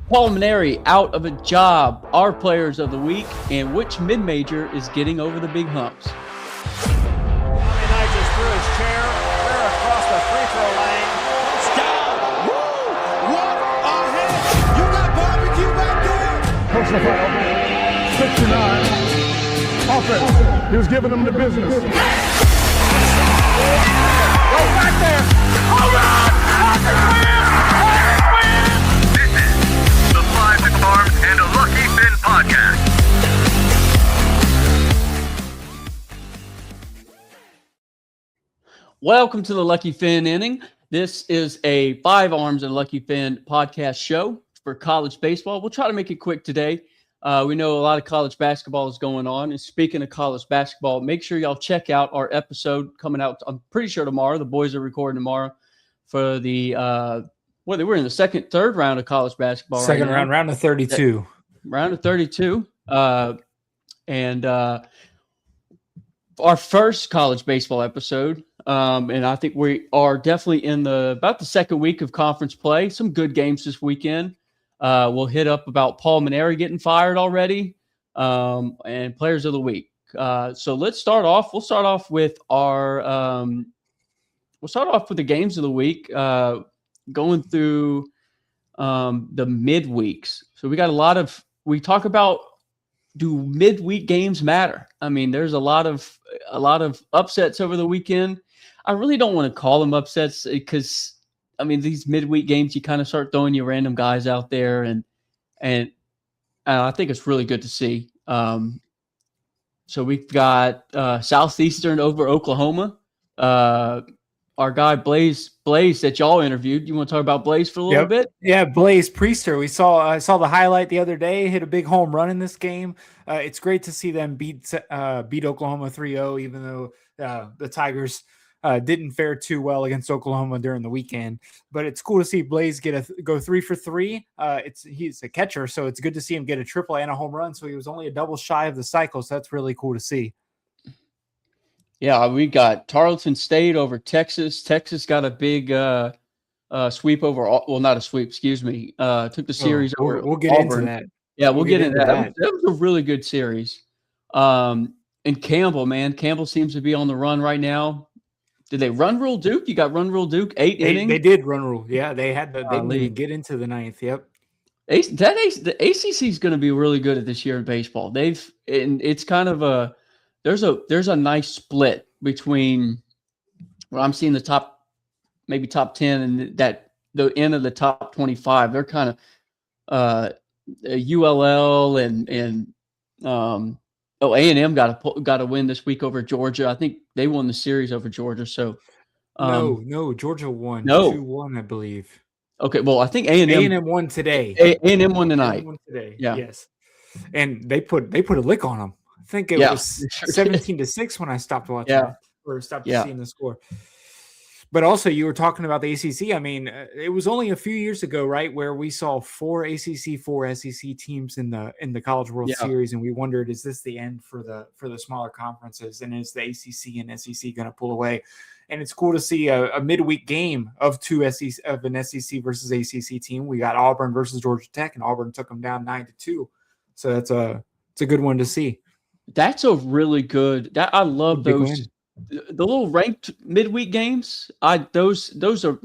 Paul Mainieri out of a job, our players of the week, and which mid-major is getting over the big humps. Tommy Knight just threw his chair clear across the free throw lane. Touchdown! Woo! What a hit! You got barbecue back there! Coach Rafael, 69. Offense. He was giving them the business. Go back there! Hold on! This is the Fly with Farms and a Lucky Finn podcast. Welcome to the Lucky Finn inning. This is a Five Arms and Lucky Finn podcast show for college baseball. We'll try to make it quick today. We know a lot of college basketball is going on. And speaking of college basketball, make sure y'all check out our episode coming out, I'm pretty sure tomorrow. The boys are recording tomorrow for the we're in the third round of college basketball. Second right now. round of 32. Round of 32. And our first college baseball episode. And I think we are definitely in about the second week of conference play. Some good games this weekend. We'll hit up about Paul Mainieri getting fired already, and players of the week. So let's start off. We'll start off with the games of the week, going through the midweeks. So we talk about, do midweek games matter? I mean, there's a lot of upsets over the weekend. I really don't want to call them upsets because, I mean, these midweek games, you kind of start throwing your random guys out there, and I think it's really good to see. So we've got Southeastern over Oklahoma. Our guy Blaze that y'all interviewed. You want to talk about Blaze for a little bit? Yeah, Blaze Priester. I saw the highlight the other day. Hit a big home run in this game. It's great to see them beat Oklahoma 3-0, even though the Tigers didn't fare too well against Oklahoma during the weekend. But it's cool to see Blaze go 3 for 3. He's a catcher, so it's good to see him get a triple and a home run. So he was only a double shy of the cycle. So that's really cool to see. Yeah, we got Tarleton State over Texas. Texas got a big sweep over. Well, not a sweep, excuse me. Took the series over. We'll get Auburn. into that. Yeah, we'll get into that. That was a really good series. And Campbell, man, Campbell seems to be on the run right now. Did they run rule Duke? You got run rule Duke 8 innings. They did run rule. Yeah, they had. They didn't even get into the ninth. Yep. The ACC is going to be really good at this year in baseball. It's kind of there's a nice split between what I'm seeing maybe top 10 and the end of the top 25. They're kind of ULL and A&M got a win this week over Georgia. I think they won the series over Georgia. So no, Georgia won. No. 2-1, I believe. Okay, well, I think A&M won today. A&M won tonight. Won today. Yeah. Yes. And they put a lick on them. I think it was 17-6 when I stopped watching. Yeah. Or stopped seeing the score. But also, you were talking about the ACC. I mean, it was only a few years ago, right, where we saw 4 ACC, 4 SEC teams in the College World Series, and we wondered, is this the end for the smaller conferences, and is the ACC and SEC going to pull away? And it's cool to see a midweek game of an SEC versus ACC team. We got Auburn versus Georgia Tech, and Auburn took them down 9-2. So it's a good one to see. That's a really good. I love those. The little ranked midweek games, those are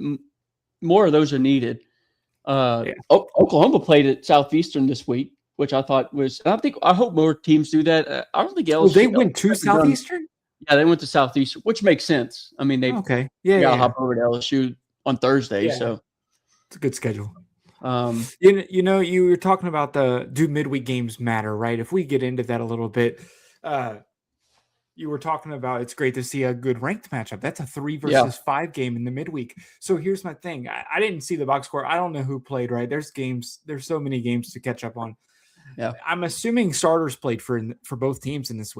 more of those are needed. Oklahoma played at Southeastern this week, which I thought was. I hope more teams do that. I don't think LSU. They went to Southeastern. Yeah, they went to Southeastern, which makes sense. I mean, they hop over to LSU on Thursday, so it's a good schedule. You were talking about do midweek games matter, right? If we get into that a little bit. You were talking about it's great to see a good ranked matchup. That's a 3 versus 5 game in the midweek. So here's my thing. I didn't see the box score. I don't know who played, right? There's so many games to catch up on. Yeah. I'm assuming starters played for both teams in this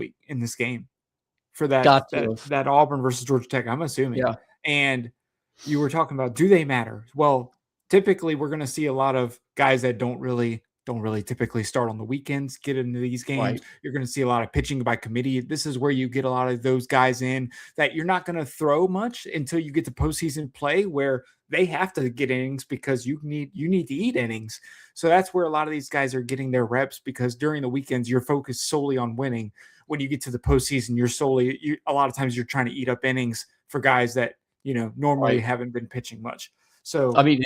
game. For that Auburn versus Georgia Tech, I'm assuming. Yeah. And you were talking about, do they matter? Well, typically we're going to see a lot of guys that don't really don't really typically start on the weekends, get into these games. Right. You're going to see a lot of pitching by committee. This is where you get a lot of those guys in that you're not going to throw much until you get to postseason play, where they have to get innings because you need to eat innings. So that's where a lot of these guys are getting their reps, because during the weekends you're focused solely on winning. When you get to the postseason, a lot of times you're trying to eat up innings for guys that normally haven't been pitching much. So I mean,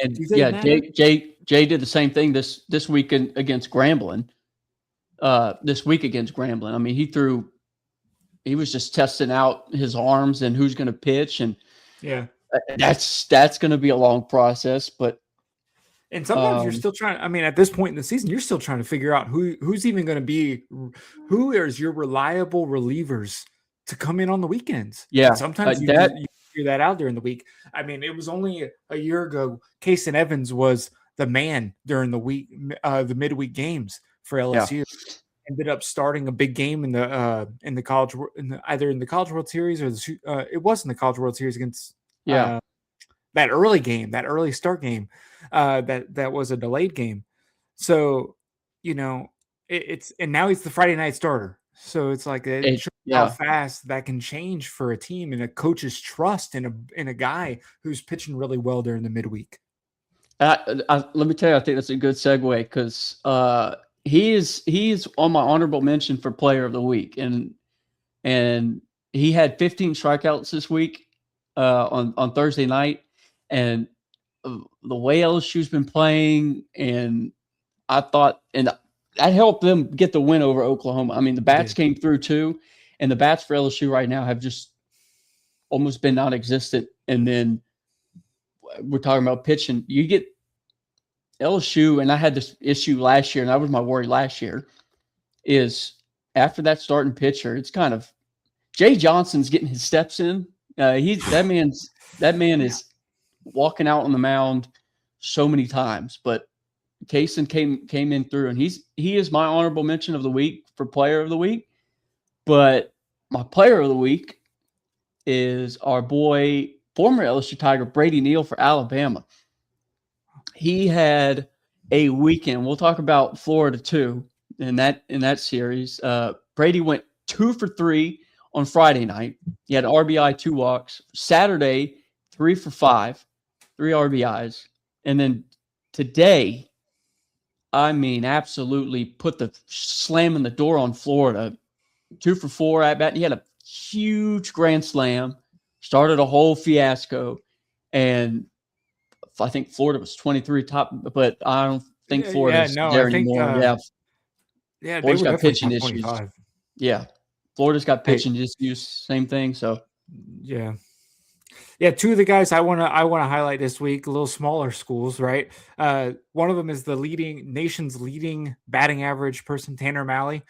Jay did the same thing this week against Grambling. This week against Grambling, I mean, he was just testing out his arms and who's going to pitch, and that's going to be a long process. But sometimes you're still trying. I mean, at this point in the season, you're still trying to figure out who's even going to be, who is your reliable relievers to come in on the weekends. Yeah, and sometimes you figure that out during the week. I mean, it was only a year ago, Kason Evans was the man during the week, the midweek games for LSU. Yeah. Ended up starting a big game in the college, either in the College World Series or it was in the College World Series against that early start game. That was a delayed game. So, it's and now he's the Friday night starter. So it's like how fast that can change for a team and a coach's trust in a guy who's pitching really well during the midweek. Let me tell you, I think that's a good segue, because he's on my honorable mention for player of the week, and he had 15 strikeouts this week on Thursday night, and the way LSU's been playing, and I thought, and that helped them get the win over Oklahoma. I mean, the bats came through too, and the bats for LSU right now have just almost been non-existent. And then we're talking about pitching. You get LSU, and I had this issue last year, and that was my worry last year, is after that starting pitcher, it's kind of Jay Johnson's getting his steps in. That man is walking out on the mound so many times, but Kason came in through, and he is my honorable mention of the week for player of the week. But my player of the week is our boy, former LSU Tiger Brady Neal for Alabama. He had a weekend. We'll talk about Florida too in that series. Brady went 2 for 3 on Friday night. He had RBI, 2 walks. Saturday, 3 for 5, 3 RBIs, and then today, I mean, absolutely put the slam in the door on Florida. 2 for 4 at bat. He had a huge grand slam, started a whole fiasco, and I think Florida was 23 top, but I don't think Florida's there anymore. Florida's got pitching issues. Yeah, Florida's got pitching issues. Same thing. So yeah, 2 of the guys I want to highlight this week, a little smaller schools, right? One of them is the nation's leading batting average person, Tanner Malley,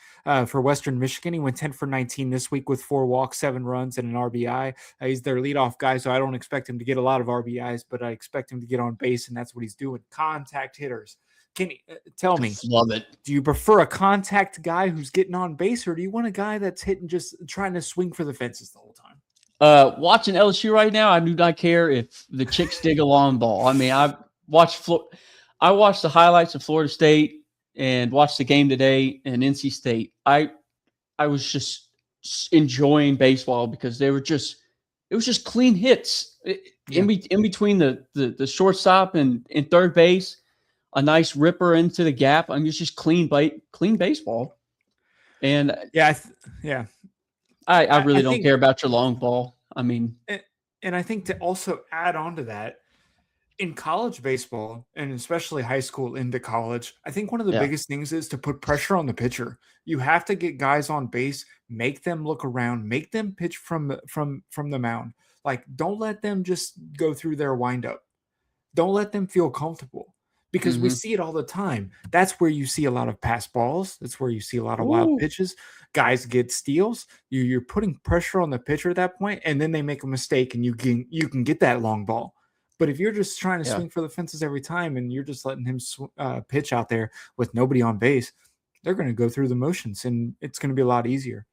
for Western Michigan. He went 10 for 19 this week with 4 walks, 7 runs, and an RBI. He's their leadoff guy, so I don't expect him to get a lot of RBIs, but I expect him to get on base, and that's what he's doing. Contact hitters. Can you tell me? Love it. Do you prefer a contact guy who's getting on base, or do you want a guy that's hitting, just trying to swing for the fences the whole time? Watching LSU right now, I do not care if the chicks dig a long ball. I mean, I watched the highlights of Florida State and watched the game today in NC State. I was just enjoying baseball because it was just clean hits in between the shortstop and third base, a nice ripper into the gap. I mean, it's just clean baseball. And I really don't care about your long ball. I mean, and I think to also add on to that, in college baseball, and especially high school into college, I think one of the biggest things is to put pressure on the pitcher. You have to get guys on base, make them look around, make them pitch from the mound. Like, don't let them just go through their windup. Don't let them feel comfortable. Because we see it all the time. That's where you see a lot of pass balls. That's where you see a lot of wild pitches. Guys get steals. You're putting pressure on the pitcher at that point, and then they make a mistake, and you can get that long ball. But if you're just trying to swing for the fences every time, and you're just letting him pitch out there with nobody on base, they're going to go through the motions, and it's going to be a lot easier.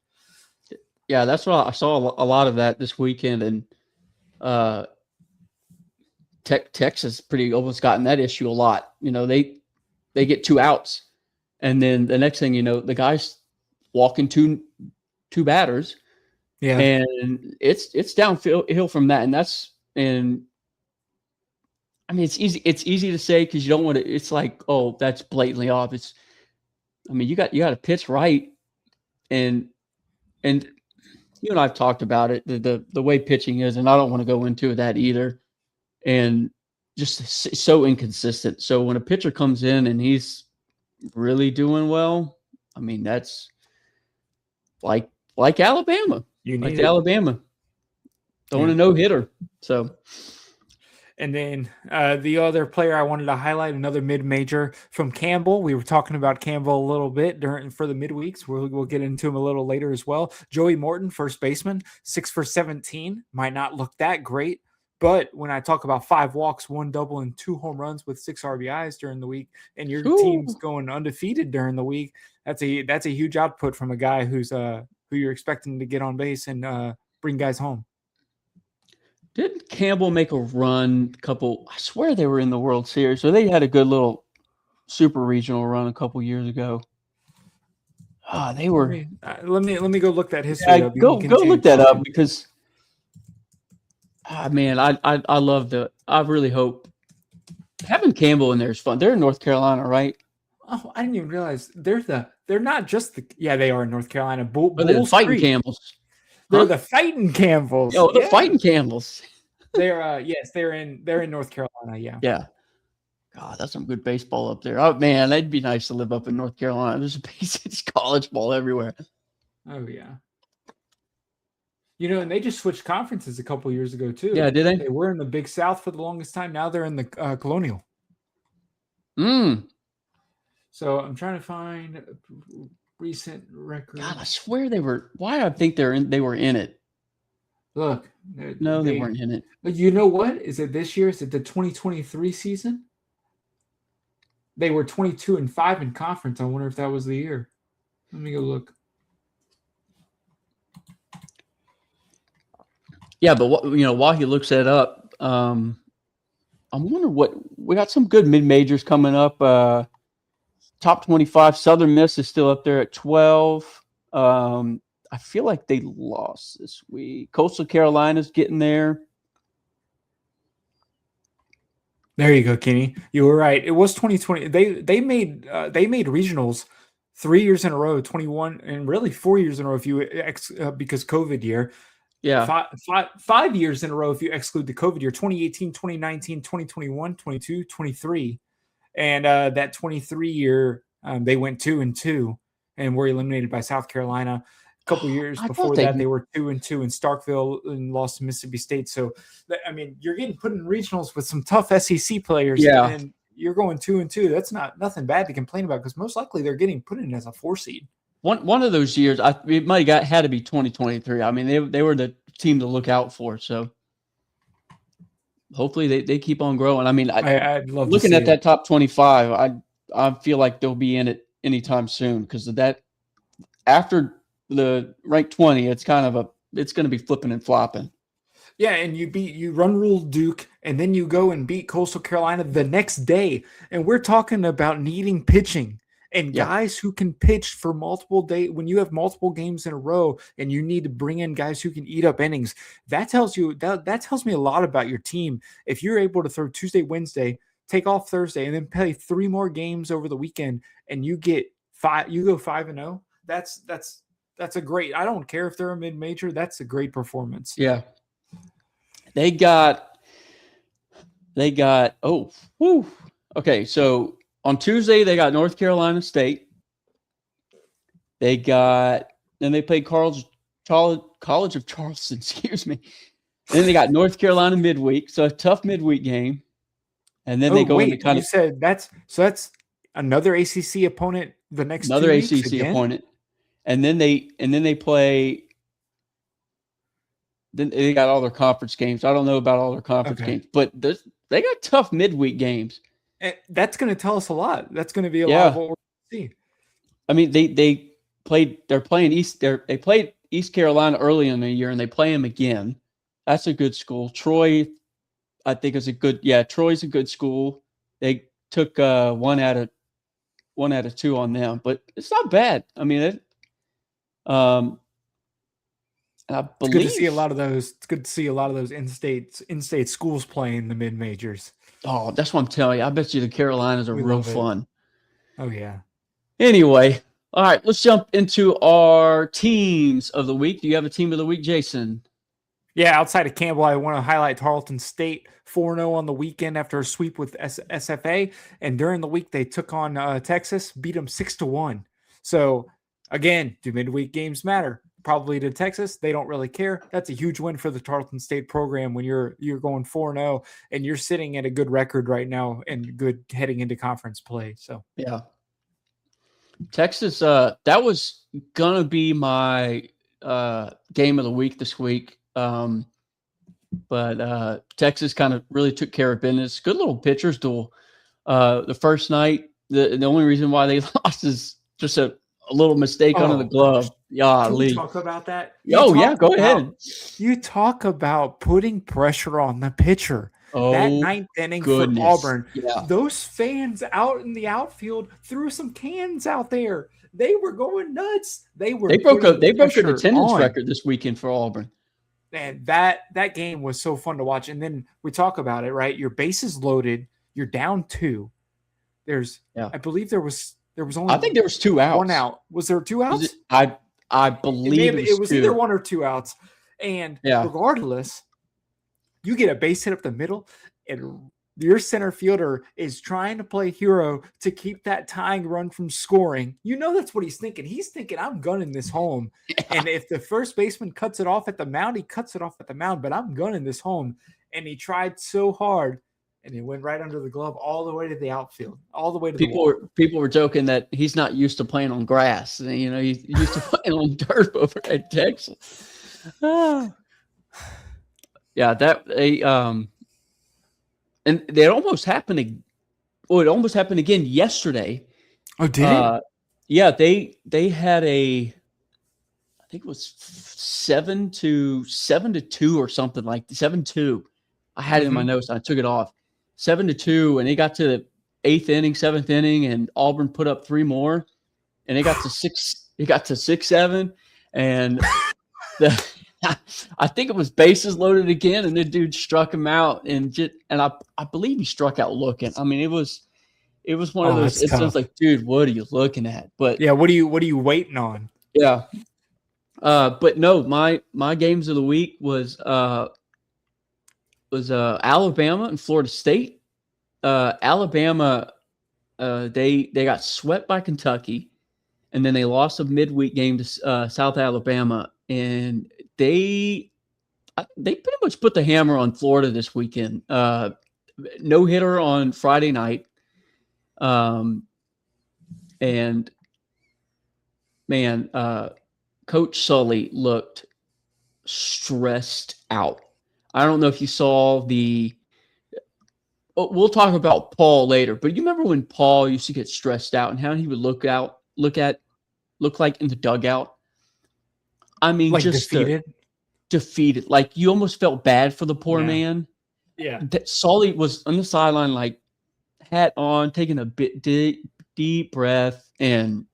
Yeah, that's what I saw a lot of that this weekend, and Texas almost gotten that issue a lot. You know, they get 2 outs And then the next thing you know, the guy's walking two batters. Yeah. And it's downhill from that. And I mean, it's easy to say because you don't want to. It's like, oh, that's blatantly obvious. I mean, you got to pitch right, and you and I've talked about it, the way pitching is, and I don't want to go into that either. And just so inconsistent. So when a pitcher comes in and he's really doing well, I mean, that's like Alabama, Alabama throwing a no-hitter. So. And then the other player I wanted to highlight, another mid-major from Campbell. We were talking about Campbell a little bit for the midweeks. We'll get into him a little later as well. Joey Morton, first baseman, 6 for 17. Might not look that great, but when I talk about 5 walks, 1 double, and 2 home runs with 6 RBIs during the week, and your team's going undefeated during the week, that's a huge output from a guy who you're expecting to get on base and bring guys home. Didn't Campbell make a run I swear they were in the World Series, so they had a good little super regional run a couple years ago. They were. Let me go look that history up. Go look that up because, man, I love I really hope having Campbell in there is fun. They're in North Carolina, right? Oh, I didn't even realize they're not just they are in North Carolina. They're fighting Campbells. They're the fighting Campbells. Oh, the fighting Campbells. They're they're in North Carolina. Yeah. Yeah. God, that's some good baseball up there. Oh man, that'd be nice to live up in North Carolina. There's college ball everywhere. Oh yeah. And they just switched conferences a couple years ago too. Yeah, did they? They were in the Big South for the longest time. Now they're in the Colonial. So I'm trying to find recent record. God, I swear they were. Why do I think they were in it? Look, no, they weren't in it. You know what? Is it this year? Is it the 2023 season? They were 22-5 in conference. I wonder if that was the year. Let me go look. Yeah, but while he looks that up, I'm wondering what we got some good mid majors coming up. Top 25. Southern Miss is still up there at 12. I feel like they lost this week. Coastal Carolina's getting there. There you go, Kenny. You were right. It was 2020. They made regionals 3 years in a row, 21, and really 4 years in a row if you because COVID year. Yeah. 5 years in a row if you exclude the COVID year, 2018, 2019, 2021, 22, 23. And that 23 year, they went 2-2 and were eliminated by South Carolina. A couple years before that, they were 2-2 in Starkville and lost to Mississippi State. So, I mean, you're getting put in regionals with some tough SEC players, and you're going 2-2. That's nothing bad to complain about because most likely they're getting put in as a 4 seed. One of those years, it might have had to be 2023. I mean, they were the team to look out for. So, hopefully they keep on growing. I mean, I'd love looking at that top 25. I feel like they'll be in it anytime soon because of that. After the rank 20, it's going to be flipping and flopping. Yeah, and you run rule Duke, and then you go and beat Coastal Carolina the next day. And we're talking about needing pitching and guys who can pitch for multiple days. When you have multiple games in a row and you need to bring in guys who can eat up innings, that tells me a lot about your team. If you're able to throw Tuesday, Wednesday, take off Thursday, and then play 3 more games over the weekend, and you go 5-0, that's a great. I don't care if they're a mid-major. That's a great performance. Yeah. They got. Okay, so on Tuesday they got North Carolina State. Then they played College of Charleston. Excuse me. Then they got North Carolina midweek, so a tough midweek game. And then they go into kind of. You said that's another ACC opponent. The next another 2 ACC weeks again? Opponent. And then they play. Then they got all their conference games. I don't know about all their conference games, but they got tough midweek games. And that's going to tell us a lot. That's going to be a lot of what we're going to see. I mean, they played East Carolina early in the year, and they play them again. That's a good school. Troy, I think, is a good. Yeah, Troy's a good school. They took one out of 1 out of 2 on them, but it's not bad. I mean, I It's believe good to see a lot of those. It's good to see a lot of those in-state schools playing the mid majors. Oh, that's what I'm telling you. I bet you the Carolinas are We real love it. fun. Oh yeah. Anyway, all right, let's jump into our teams of the week. Do you have a team of the week, Jason? Yeah, outside of Campbell, I want to highlight Tarleton State 4-0 on the weekend after a sweep with SFA, and during the week they took on Texas, beat them 6-1. So again, do midweek games matter? Probably to Texas. They don't really care. That's a huge win for the Tarleton State program when you're going 4-0 and you're sitting at a good record right now and good heading into conference play. So yeah, Texas. That was gonna be my game of the week this week. But Texas kind of really took care of business. Good little pitchers duel. The first night, the only reason why they lost is just a little mistake under the glove. Yeah, can we talk about that? Yeah, go ahead. You talk about putting pressure on the pitcher. That ninth inning for Auburn. Yeah. Those fans out in the outfield threw some cans out there. They were going nuts. They broke an attendance record this weekend for Auburn. And that game was so fun to watch. And then we talk about it, right? Your base is loaded. You're down 2. I believe there was only. I think there was 2 outs. 1 out. Was there 2 outs? I believe it was 2. either 1 or 2 outs. And regardless, you get a base hit up the middle, and your center fielder is trying to play hero to keep that tying run from scoring. You know that's what he's thinking. He's thinking, I'm gunning this home. Yeah. And if the first baseman cuts it off at the mound, he cuts it off at the mound, but I'm gunning this home. And he tried so hard, and he went right under the glove all the way to the outfield, all the way to the wall. People were joking that he's not used to playing on grass. You know, he's used to playing on dirt over at Texas. Yeah, and it almost happened. It almost happened again yesterday. Oh, did it? Yeah, they had I think it was 7-2 or something like 7-2. I had it in my notes. And I took it off. 7-2, and they got to the 8th inning, 7th inning, and Auburn put up 3 more, and they got to 6. It got to 6-7, and I think it was bases loaded again, and the dude struck him out, and I believe he struck out looking. I mean, it was one of those. It sounds like, dude, what are you looking at? But yeah, what are you waiting on? Yeah, but no, my games of the week was Alabama and Florida State. Alabama, they got swept by Kentucky, and then they lost a midweek game to South Alabama, and they pretty much put the hammer on Florida this weekend. No hitter on Friday night, and man, Coach Sully looked stressed out. I don't know if you saw we'll talk about Paul later, but you remember when Paul used to get stressed out and how he would look like in the dugout? I mean, like just defeated. Like you almost felt bad for the poor man. Yeah. That Sully was on the sideline, like hat on, taking a deep breath, and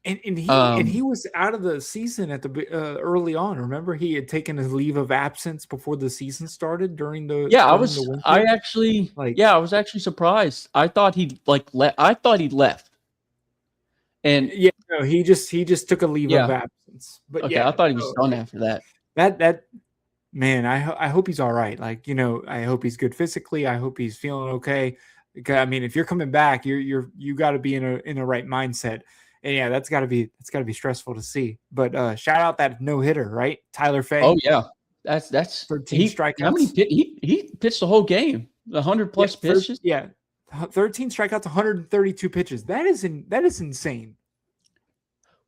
he was out of the season at the early on. Remember, he had taken a leave of absence before the season started during the I was actually surprised. I thought he'd left. And no, he just took a leave of absence. But I thought he was done after that. That man, I hope he's all right. Like, you know, I hope he's good physically. I hope he's feeling okay. Because, I mean, if you're coming back, you got to be in a right mindset. And yeah, that's got to be stressful to see. But shout out that no hitter, right? Tyler Fay. Oh yeah, that's 13 strikeouts. How many he pitched the whole game? 100 plus pitches. 13 strikeouts, 132 pitches. That is insane.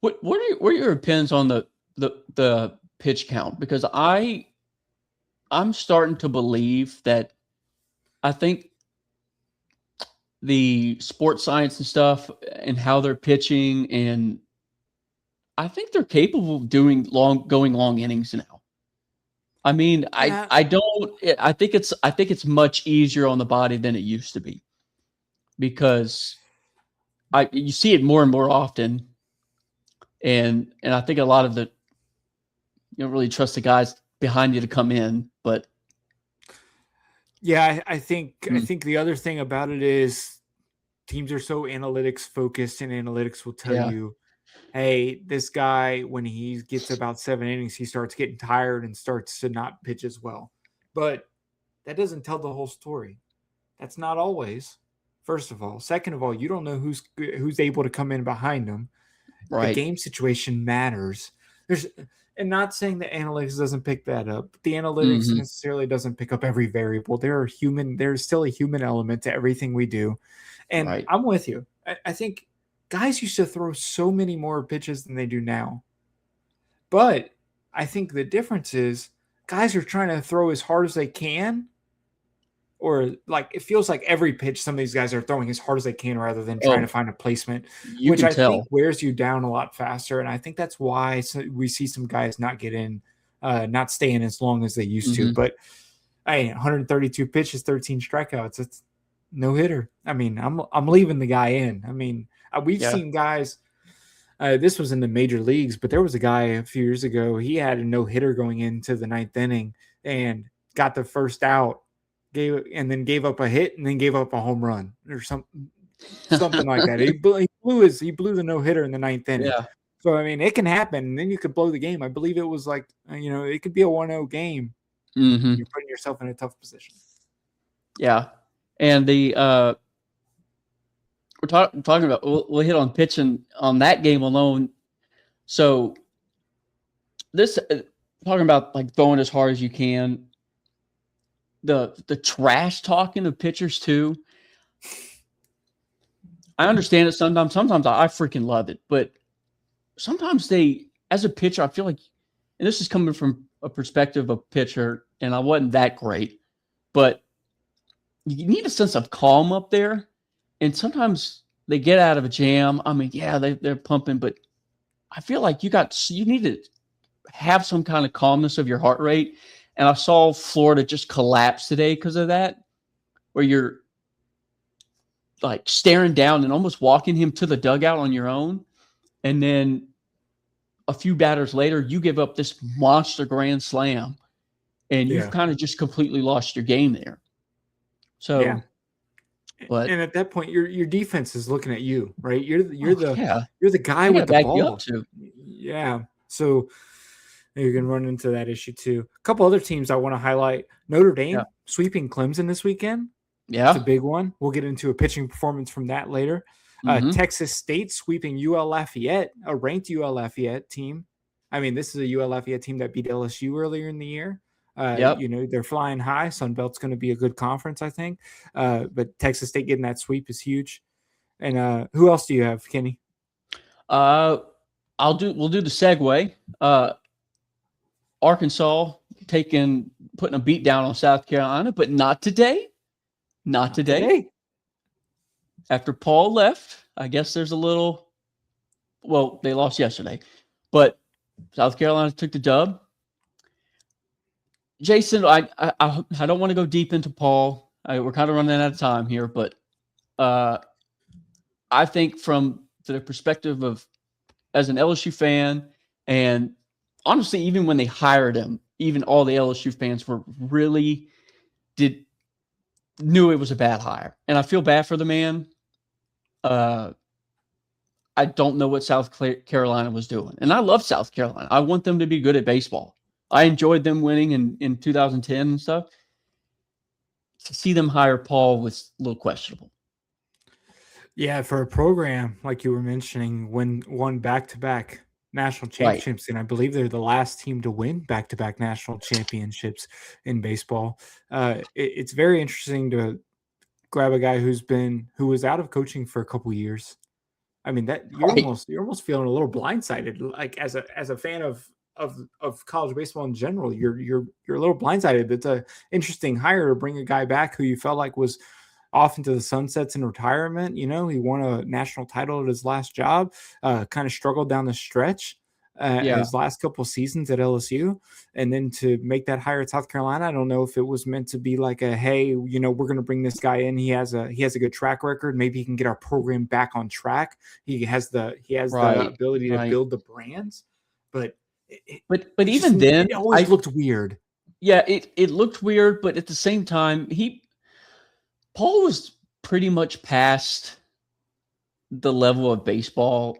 What are your opinions on the pitch count? Because I'm starting to believe that I think the sports science and stuff and how they're pitching, and I think they're capable of going long innings now. I mean, I think it's much easier on the body than it used to be, because you see it more and more often, and I think a lot of you don't really trust the guys behind you to come in, but yeah, I think the other thing about it is teams are so analytics focused, and analytics will tell yeah, you, hey, this guy, when he gets about 7 innings, he starts getting tired and starts to not pitch as well. But that doesn't tell the whole story. That's not always. First of all, second of all, you don't know who's able to come in behind them. The right. game situation matters. And not saying that analytics doesn't pick that up, but the analytics Mhm. necessarily doesn't pick up every variable. There's still a human element to everything we do. And Right. I'm with you. I think guys used to throw so many more pitches than they do now. But I think the difference is guys are trying to throw as hard as they can, or like it feels like every pitch some of these guys are throwing as hard as they can rather than trying to Oh, find a placement, you which can I think tell. wears you down a lot faster. And I think that's why we see some guys not get in, not staying as long as they used to. Mhm. But 132 pitches, 13 strikeouts. It's no hitter. I mean, I'm leaving the guy in. I mean, we've Yeah. seen guys. This was in the major leagues, but there was a guy a few years ago. He had a no hitter going into the 9th inning and got the first out, gave up a hit, and then gave up a home run or something like that. He blew the no hitter in the 9th inning. Yeah. So I mean, it can happen, and then you could blow the game. I believe it was like it could be a 1-0 game. Mhm. You're putting yourself in a tough position. Yeah. And we're talking about we'll hit on pitching on that game alone. So this talking about like throwing as hard as you can. The trash talking of pitchers too. I understand it sometimes. Sometimes I freaking love it, but sometimes as a pitcher, I feel like, and this is coming from a perspective of pitcher, and I wasn't that great, but you need a sense of calm up there. And sometimes they get out of a jam. I mean, yeah, they're pumping, but I feel like you need to have some kind of calmness of your heart rate. And I saw Florida just collapse today because of that, where you're like staring down and almost walking him to the dugout on your own. And then a few batters later, you give up this monster grand slam and you've kind of just completely lost your game there. So, Yeah. but and at that point, your defense is looking at you, right? You're the guy I with gotta the back you ball. up too. Yeah. So you can run into that issue too. A couple other teams I want to highlight. Notre Dame sweeping Clemson this weekend. Yeah. It's a big one. We'll get into a pitching performance from that later. Texas State sweeping UL Lafayette, a ranked UL Lafayette team. I mean, this is a UL Lafayette team that beat LSU earlier in the year. They're flying high. Sun Belt's going to be a good conference, I think. But Texas State getting that sweep is huge. And who else do you have, Kenny? We'll do the segue. Arkansas putting a beat down on South Carolina, but not today. Not today. After Paul left, I guess there's a little. Well, they lost yesterday, but South Carolina took the dub. Jason, I don't want to go deep into Paul. We're kind of running out of time here, but I think from the perspective of as an LSU fan, and honestly, even when they hired him, even all the LSU fans were really knew it was a bad hire, and I feel bad for the man. I don't know what South Carolina was doing, and I love South Carolina. I want them to be good at baseball. I enjoyed them winning in 2010 and stuff. To see them hire Paul was a little questionable. Yeah, for a program like you were mentioning, won back-to-back national championships, and I believe they're the last team to win back-to-back national championships in baseball. It's very interesting to grab a guy who was out of coaching for a couple years. I mean, that you're almost feeling a little blindsided, like as a fan of college baseball in general. You're a little blindsided. It's a interesting hire to bring a guy back who you felt like was off into the sunsets in retirement. He won a national title at his last job, kind of struggled down the stretch. his last couple seasons at LSU, and then to make that hire at South Carolina. I don't know if it was meant to be like a, hey, we're going to bring this guy in. He has a good track record. Maybe he can get our program back on track. He has the ability to build the brands, but even then, it always looked weird. Yeah, it looked weird, but at the same time, Paul was pretty much past the level of baseball,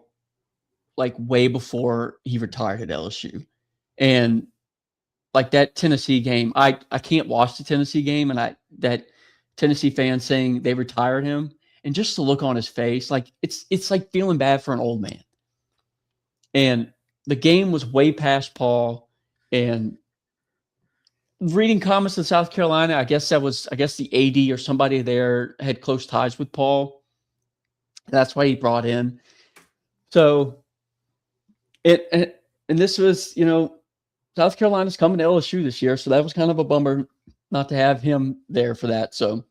like way before he retired at LSU. And like that Tennessee game, I can't watch the Tennessee game, and that Tennessee fan saying they retired him, and just the look on his face, like it's like feeling bad for an old man. And the game was way past Paul, and reading comments in South Carolina, I guess the AD or somebody there had close ties with Paul. That's why he brought in. So and this was, South Carolina's coming to LSU this year, so that was kind of a bummer not to have him there for that. So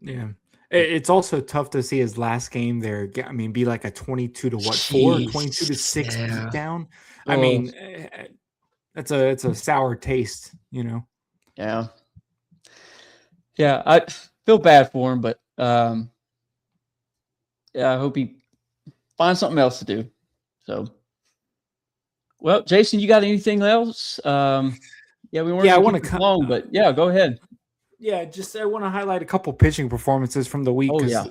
yeah. It's also tough to see his last game there. I mean, be like a 22-4, 22-6 beatdown. I mean, it's a sour taste, Yeah. Yeah, I feel bad for him, but I hope he finds something else to do. So, well, Jason, you got anything else? We weren't. Yeah, I want to come long, but yeah, go ahead. Yeah, just I want to highlight a couple pitching performances from the week because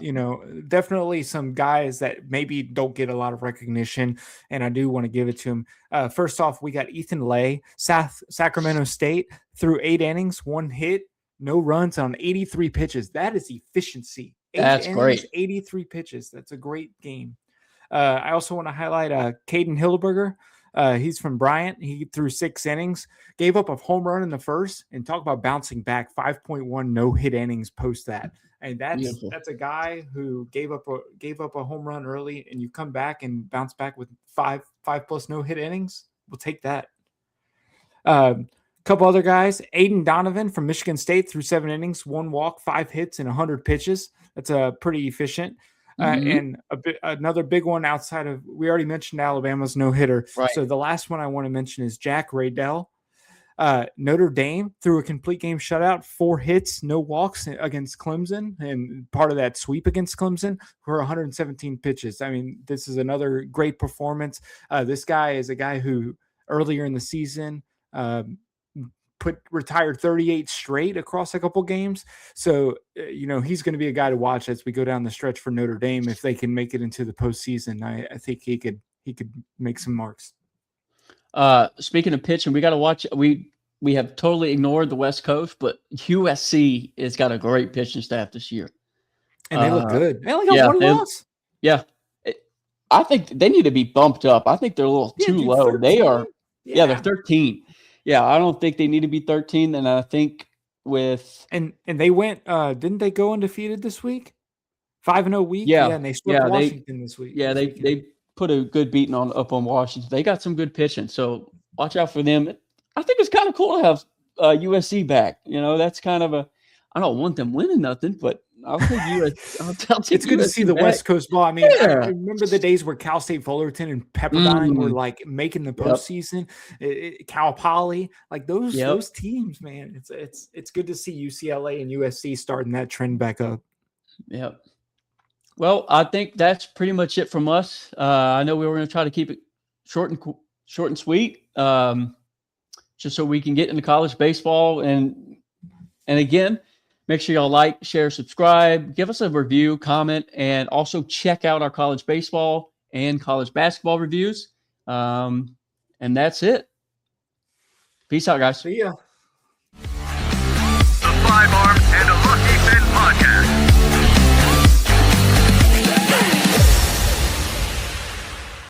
definitely some guys that maybe don't get a lot of recognition, and I do want to give it to him. First off, we got Ethan Lay, Sacramento State, through 8 innings, 1 hit, no runs on 83 pitches. That is efficiency. That's great. 83 pitches. That's a great game. I also want to highlight Caden Hildeberger. He's from Bryant. He threw 6 innings, gave up a home run in the first, and talk about bouncing back. 5.1 no-hit innings post that. And that's a guy who gave up a home run early, and you come back and bounce back with 5+ no-hit innings. We'll take that. Couple other guys, Aiden Donovan from Michigan State threw 7 innings, 1 walk, 5 hits, and 100 pitches. That's pretty efficient. And another big one outside of, we already mentioned Alabama's no-hitter. Right. So the last one I want to mention is Jack Raydell. Notre Dame threw a complete game shutout, 4 hits, no walks against Clemson, and part of that sweep against Clemson for 117 pitches. I mean, this is another great performance. This guy is a guy who earlier in the season retired 38 straight across a couple games. So, he's going to be a guy to watch as we go down the stretch for Notre Dame. If they can make it into the postseason, I think he could make some marks. Speaking of pitching, we got to watch. We have totally ignored the West Coast, but USC has got a great pitching staff this year. And they look good. They only got 1 loss. Yeah. I think they need to be bumped up. I think they're a little too low. 13. They are. Yeah, they're 13. Yeah, I don't think they need to be 13. And I think with and they went. Didn't they go undefeated this week? 5-0 week. Yeah, and they swept Washington this week. Yeah, they put a good beating up on Washington. They got some good pitching, so watch out for them. I think it's kind of cool to have USC back. That's kind of I don't want them winning nothing, but I'll take USC. It's good to see the West Coast ball. I mean, I remember the days where Cal State Fullerton and Pepperdine were like making the postseason. Cal Poly, like those teams, man. It's good to see UCLA and USC starting that trend back up. Yep. Well, I think that's pretty much it from us. I know we were going to try to keep it short and sweet, just so we can get into college baseball. And again, make sure y'all like, share, subscribe, give us a review, comment, and also check out our college baseball and college basketball reviews. And that's it. Peace out, guys. See ya. The 5 Arms and a Lucky Fin Podcast.